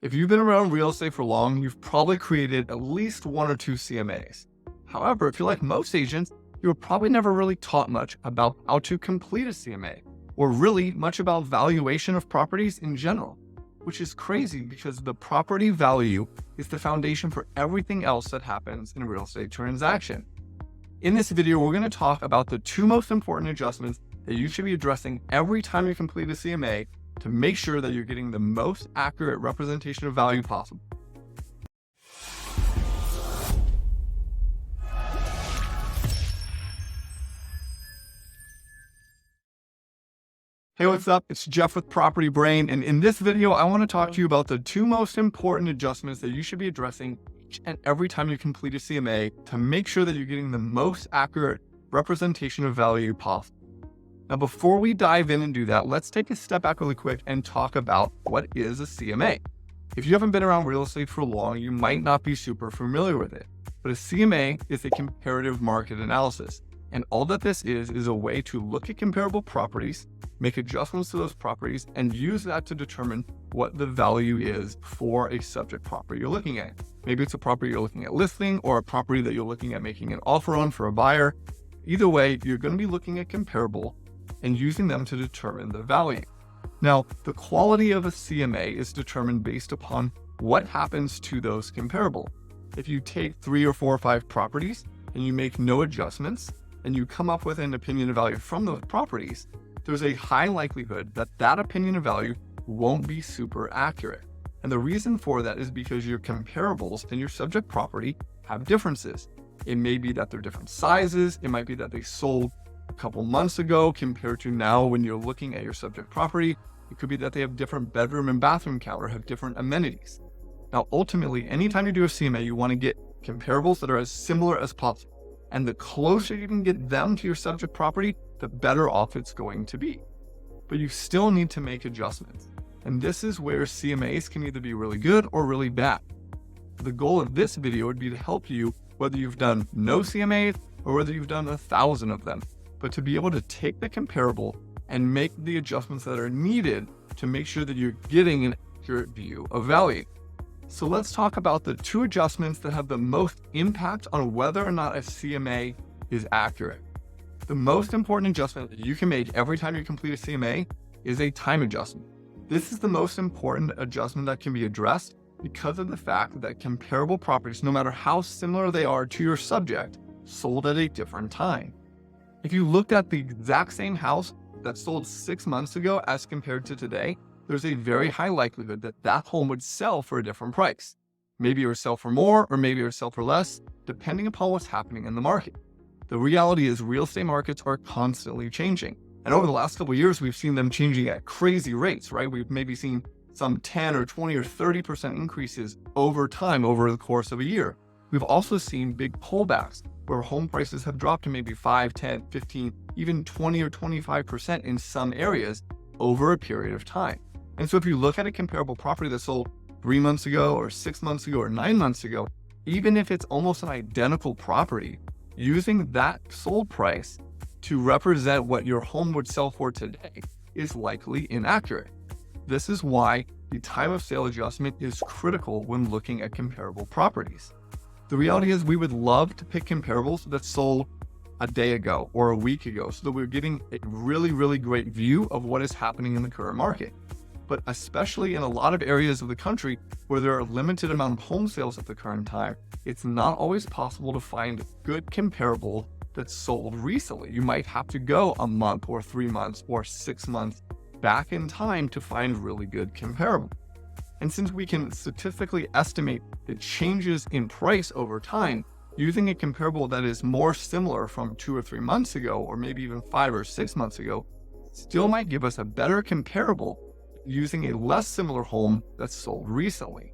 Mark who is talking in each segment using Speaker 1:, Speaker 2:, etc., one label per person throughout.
Speaker 1: If you've been around real estate for long, you've probably created at least one or two CMAs. However, if you're like most agents, you were probably never really taught much about how to complete a CMA, or really much about valuation of properties in general, which is crazy because the property value is the foundation for everything else that happens in a real estate transaction. In this video, we're going to talk about the two most important adjustments that you should be addressing every time you complete a CMA to make sure that you're getting the most accurate representation of value possible. Hey, what's up? It's Jeff with PropertyBrain, and in this video, I want to talk to you about the two most important adjustments that you should be addressing each and every time you complete a CMA to make sure that you're getting the most accurate representation of value possible. Now, before we dive in and do that, let's take a step back really quick and talk about what is a CMA. If you haven't been around real estate for long, you might not be super familiar with it, but a CMA is a comparative market analysis. And all that this is a way to look at comparable properties, make adjustments to those properties, and use that to determine what the value is for a subject property you're looking at. Maybe it's a property you're looking at listing or a property that you're looking at making an offer on for a buyer. Either way, you're going to be looking at comparable and using them to determine the value. Now, the quality of a CMA is determined based upon what happens to those comparable. If you take 3 or 4 or 5 properties and you make no adjustments and you come up with an opinion of value from those properties, there's a high likelihood that that opinion of value won't be super accurate. And the reason for that is because your comparables and your subject property have differences. It may be that they're different sizes. It might be that they sold a couple months ago compared to now when you're looking at your subject property. It could be that they have different bedroom and bathroom count or have different amenities. Now, ultimately, anytime you do a CMA, you want to get comparables that are as similar as possible. And the closer you can get them to your subject property, the better off it's going to be. But you still need to make adjustments. And this is where CMAs can either be really good or really bad. The goal of this video would be to help you, whether you've done no CMAs or whether you've done 1,000 of them, but to be able to take the comparable and make the adjustments that are needed to make sure that you're getting an accurate view of value. So let's talk about the two adjustments that have the most impact on whether or not a CMA is accurate. The most important adjustment that you can make every time you complete a CMA is a time adjustment. This is the most important adjustment that can be addressed because of the fact that comparable properties, no matter how similar they are to your subject, sold at a different time. If you looked at the exact same house that sold 6 months ago as compared to today, there's a very high likelihood that that home would sell for a different price. Maybe it would sell for more, or maybe it would sell for less, depending upon what's happening in the market. The reality is real estate markets are constantly changing. And over the last couple of years, we've seen them changing at crazy rates, right? We've maybe seen some 10 or 20 or 30% increases over time over the course of a year. We've also seen big pullbacks where home prices have dropped to maybe 5, 10, 15, even 20 or 25% in some areas over a period of time. And so if you look at a comparable property that sold 3 months ago or 6 months ago or 9 months ago, even if it's almost an identical property, using that sold price to represent what your home would sell for today is likely inaccurate. This is why the time of sale adjustment is critical when looking at comparable properties. The reality is we would love to pick comparables that sold a day ago or a week ago so that we're getting a really, really great view of what is happening in the current market. But especially in a lot of areas of the country where there are a limited amount of home sales at the current time, it's not always possible to find good comparable that's sold recently. You might have to go a month or 3 months or 6 months back in time to find really good comparable. And since we can statistically estimate the changes in price over time, using a comparable that is more similar from 2 or 3 months ago, or maybe even 5 or 6 months ago, still might give us a better comparable using a less similar home that's sold recently.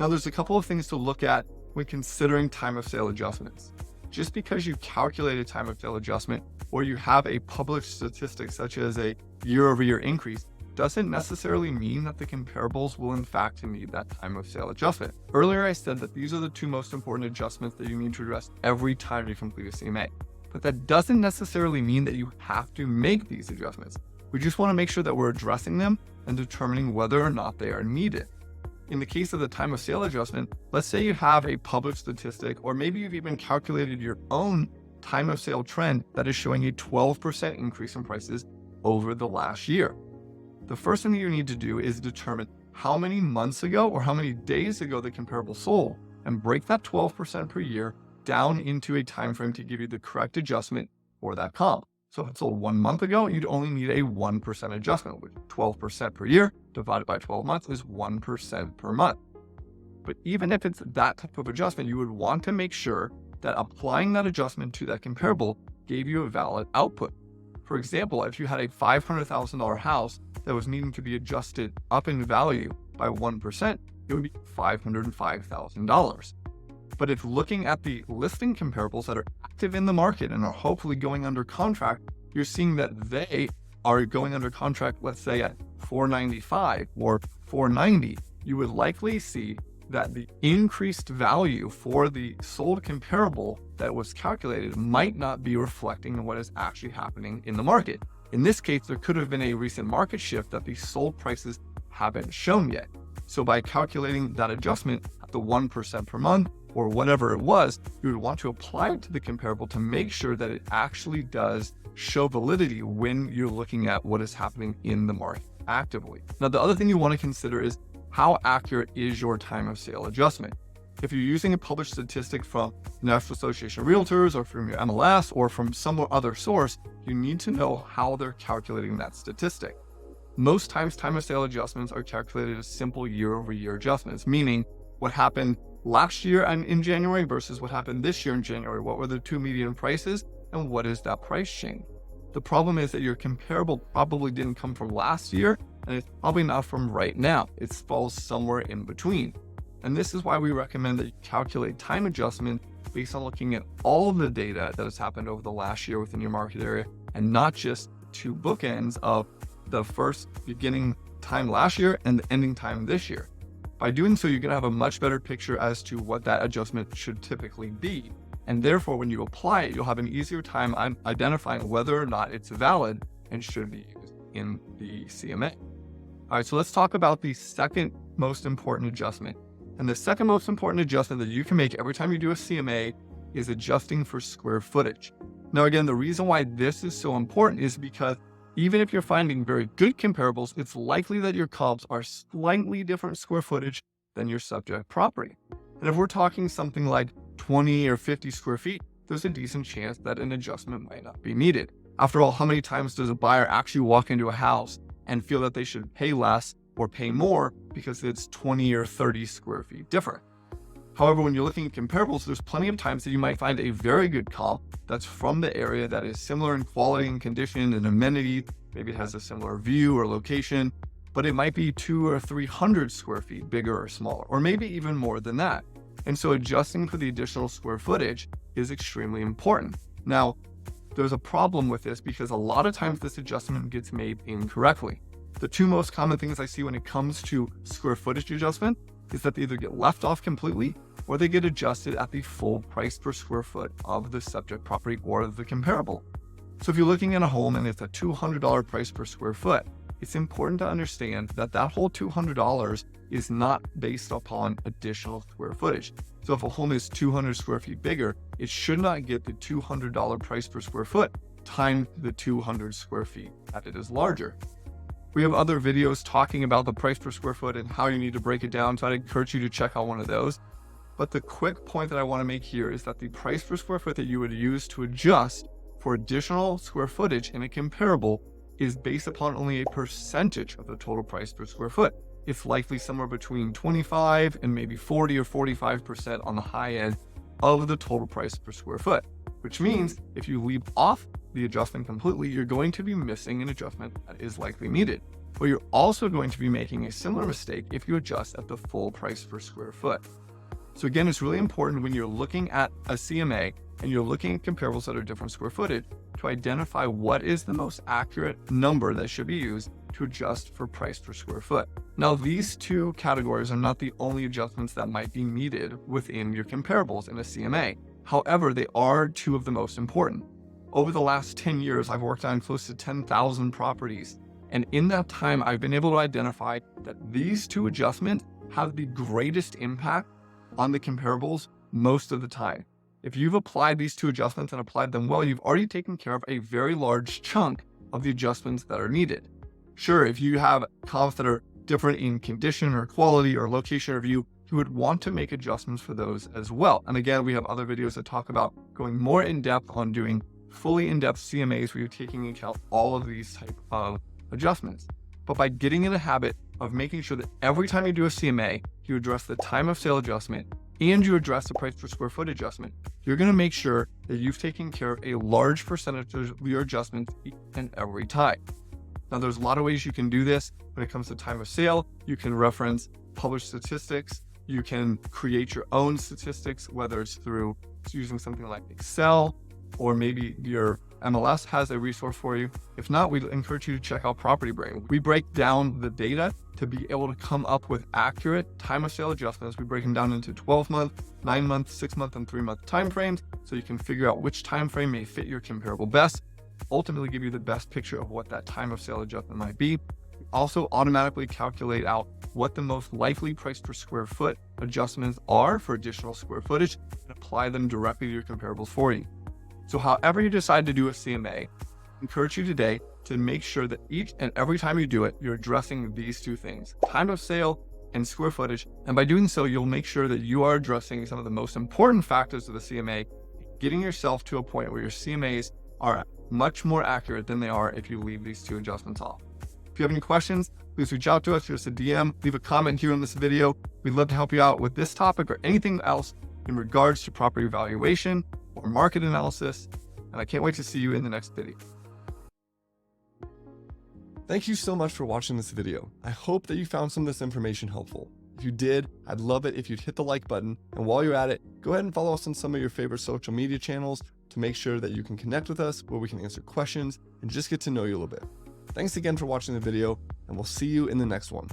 Speaker 1: Now, there's a couple of things to look at when considering time of sale adjustments. Just because you calculate a time of sale adjustment or you have a published statistic such as a year-over-year increase doesn't necessarily mean that the comparables will in fact need that time of sale adjustment. Earlier, I said that these are the two most important adjustments that you need to address every time you complete a CMA. But that doesn't necessarily mean that you have to make these adjustments. We just want to make sure that we're addressing them and determining whether or not they are needed. In the case of the time of sale adjustment, let's say you have a published statistic, or maybe you've even calculated your own time of sale trend that is showing a 12% increase in prices over the last year. The first thing you need to do is determine how many months ago or how many days ago the comparable sold, and break that 12% per year down into a time frame to give you the correct adjustment for that comp. So if it sold 1 month ago, you'd only need a 1% adjustment, which 12% per year divided by 12 months is 1% per month. But even if it's that type of adjustment, you would want to make sure that applying that adjustment to that comparable gave you a valid output. For example, if you had a $500,000 house that was needing to be adjusted up in value by 1%, it would be $505,000. But if looking at the listing comparables that are active in the market and are hopefully going under contract, you're seeing that they are going under contract, let's say at $495 or $490, you would likely see that the increased value for the sold comparable that was calculated might not be reflecting what is actually happening in the market. In this case, there could have been a recent market shift that the sold prices haven't shown yet. So by calculating that adjustment at the 1% per month or whatever it was, you would want to apply it to the comparable to make sure that it actually does show validity when you're looking at what is happening in the market actively. Now, the other thing you want to consider is how accurate is your time of sale adjustment? If you're using a published statistic from the National Association of Realtors or from your MLS or from some other source, you need to know how they're calculating that statistic. Most times, time of sale adjustments are calculated as simple year-over-year adjustments, meaning what happened last year and in January versus what happened this year in January. What were the two median prices and what is that price change? The problem is that your comparable probably didn't come from last year, and it's probably not from right now. It falls somewhere in between. And this is why we recommend that you calculate time adjustment based on looking at all of the data that has happened over the last year within your market area, and not just two bookends of the first beginning time last year and the ending time this year. By doing so, you're going to have a much better picture as to what that adjustment should typically be. And therefore, when you apply it, you'll have an easier time identifying whether or not it's valid and should be used in the CMA. All right, so let's talk about the second most important adjustment. And the second most important adjustment that you can make every time you do a CMA is adjusting for square footage. Now, again, the reason why this is so important is because even if you're finding very good comparables, it's likely that your comps are slightly different square footage than your subject property. And if we're talking something like 20 or 50 square feet, there's a decent chance that an adjustment might not be needed. After all, how many times does a buyer actually walk into a house and feel that they should pay less or pay more because it's 20 or 30 square feet different? However, when you're looking at comparables, there's plenty of times that you might find a very good comp that's from the area that is similar in quality and condition and amenity. Maybe it has a similar view or location, but it might be 200 or 300 square feet bigger or smaller, or maybe even more than that. And so adjusting for the additional square footage is extremely important. Now, there's a problem with this because a lot of times this adjustment gets made incorrectly. The two most common things I see when it comes to square footage adjustment is that they either get left off completely or they get adjusted at the full price per square foot of the subject property or the comparable. So if you're looking at a home and it's a $200 price per square foot, it's important to understand that that whole $200 is not based upon additional square footage. So if a home is 200 square feet bigger, it should not get the $200 price per square foot times the 200 square feet that it is larger. We have other videos talking about the price per square foot and how you need to break it down, so I'd encourage you to check out one of those. But the quick point that I want to make here is that the price per square foot that you would use to adjust for additional square footage in a comparable is based upon only a percentage of the total price per square foot. It's likely somewhere between 25 and maybe 40 or 45% on the high end of the total price per square foot, which means if you leave off the adjustment completely, you're going to be missing an adjustment that is likely needed. But you're also going to be making a similar mistake if you adjust at the full price per square foot. So again, it's really important when you're looking at a CMA and you're looking at comparables that are different square footage to identify what is the most accurate number that should be used to adjust for price per square foot. Now, these two categories are not the only adjustments that might be needed within your comparables in a CMA. However, they are two of the most important. Over the last 10 years, I've worked on close to 10,000 properties. And in that time, I've been able to identify that these two adjustments have the greatest impact on the comparables most of the time. If you've applied these two adjustments and applied them well, you've already taken care of a very large chunk of the adjustments that are needed. Sure, if you have comps that are different in condition or quality or location or view, you would want to make adjustments for those as well. And again, we have other videos that talk about going more in depth on doing fully in-depth CMAs where you're taking into account all of these type of adjustments. But by getting in the habit of making sure that every time you do a CMA, you address the time of sale adjustment and you address the price per square foot adjustment, you're going to make sure that you've taken care of a large percentage of your adjustments each and every time. Now, there's a lot of ways you can do this when it comes to time of sale. You can reference published statistics. You can create your own statistics, whether it's through using something like Excel, or maybe your MLS has a resource for you. If not, we encourage you to check out PropertyBrain. We break down the data to be able to come up with accurate time of sale adjustments. We break them down into 12-month, 9-month, 6-month, and 3-month timeframes, so you can figure out which time frame may fit your comparable best, ultimately give you the best picture of what that time of sale adjustment might be. We also automatically calculate out what the most likely price per square foot adjustments are for additional square footage and apply them directly to your comparables for you. So however you decide to do a CMA, I encourage you today to make sure that each and every time you do it, you're addressing these two things, time of sale and square footage. And by doing so, you'll make sure that you are addressing some of the most important factors of the CMA, getting yourself to a point where your CMAs are much more accurate than they are if you leave these two adjustments off. If you have any questions, please reach out to us, just a DM, leave a comment here on this video. We'd love to help you out with this topic or anything else in regards to property valuation or market analysis. And I can't wait to see you in the next video.
Speaker 2: Thank you so much for watching this video. I hope that you found some of this information helpful. If you did, I'd love it if you'd hit the like button. And while you're at it, go ahead and follow us on some of your favorite social media channels to make sure that you can connect with us, where we can answer questions and just get to know you a little bit. Thanks again for watching the video, and we'll see you in the next one.